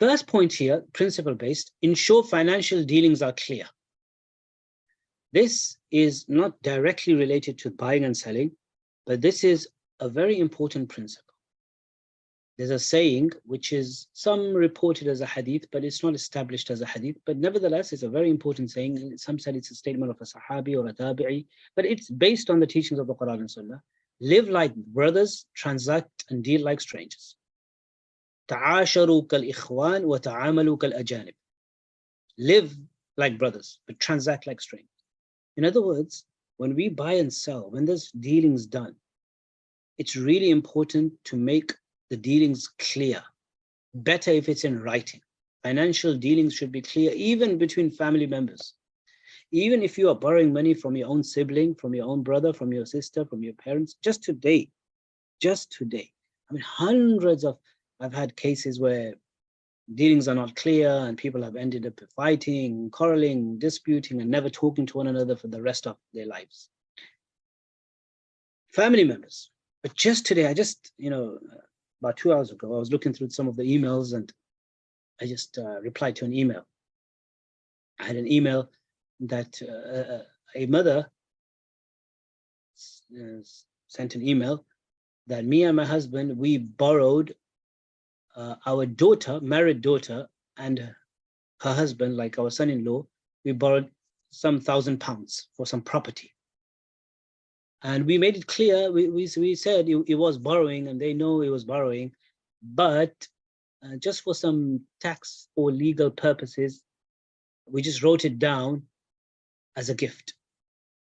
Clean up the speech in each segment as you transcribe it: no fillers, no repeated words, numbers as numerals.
First point here, principle-based, ensure financial dealings are clear. This is not directly related to buying and selling, but this is a very important principle. There's a saying, which is some reported as a hadith, but it's not established as a hadith. But nevertheless, it's a very important saying. Some said it's a statement of a sahabi or a tabi'i, but it's based on the teachings of the Quran and Sunnah. Live like brothers, transact and deal like strangers. Ta'asharu kal ikhwan wa ta'amalu kal ajanib. Live like brothers, but transact like strangers. In other words, when we buy and sell, when there's dealings done, it's really important to make the dealings clear. Better if it's in writing. Financial dealings should be clear, even between family members. Even if you are borrowing money from your own sibling, from your own brother, from your sister, from your parents, just today, I mean, I've had cases where dealings are not clear and people have ended up fighting, quarreling, disputing, and never talking to one another for the rest of their lives. Family members. But just today, about 2 hours ago, I was looking through some of the emails and I just replied to an email. I had an email that a mother sent an email that me and my husband, we borrowed our daughter, married daughter, and her husband, like our son-in-law, we borrowed some £1,000 for some property. And we made it clear, we said it was borrowing and they know it was borrowing, but just for some tax or legal purposes, we just wrote it down as a gift.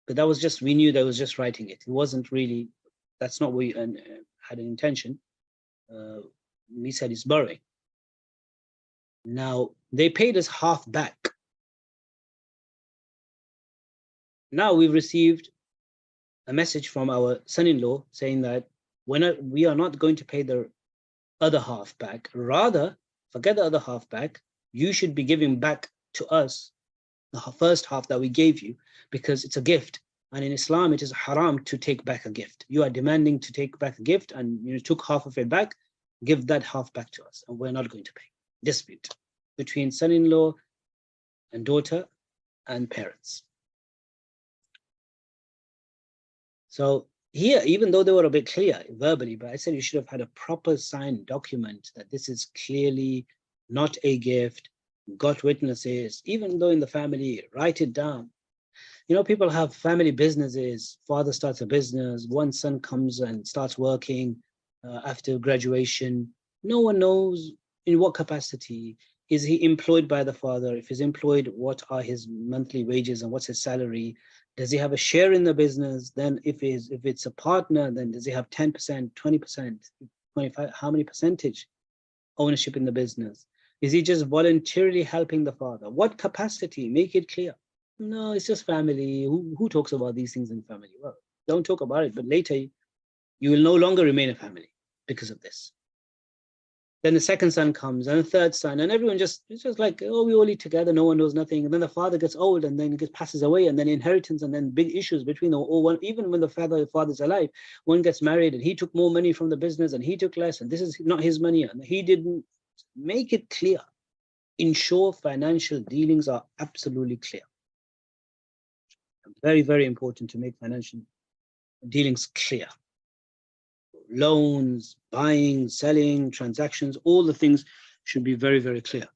But that was just, we knew that was just writing it. It wasn't really, that's not what we had an intention. We said it's borrowing. Now, they paid us half back. Now we've received a message from our son-in-law saying that we are not going to pay the other half back. Rather, forget the other half back. You should be giving back to us the first half that we gave you, because it's a gift. And in Islam, it is haram to take back a gift. You are demanding to take back a gift and you took half of it back, give that half back to us and we're not going to pay. Dispute between son-in-law and daughter and parents. So here, even though they were a bit clear verbally, but I said you should have had a proper signed document that this is clearly not a gift, got witnesses, even though in the family, write it down. You know, people have family businesses. Father starts a business, one son comes and starts working after graduation. No one knows in what capacity. Is he employed by the father? If he's employed, what are his monthly wages and what's his salary? Does he have a share in the business? Then if it's a partner, then does he have 10%, 20%, 25%? How many percentage ownership in the business? Is he just voluntarily helping the father? What capacity? Make it clear. No, it's just family. Who talks about these things in family? Well, don't talk about it, but later you will no longer remain a family because of this. Then the second son comes and the third son, and everyone it's just like, oh, we all eat together, no one knows nothing. And then the father gets old and then he passes away, and then inheritance, and then big issues between them. Or one, even when the father's alive, one gets married and he took more money from the business and he took less, and this is not his money and he didn't. Make it clear. Ensure financial dealings are absolutely clear. Very, very important to make financial dealings clear. Loans, buying, selling, transactions, all the things should be very, very clear.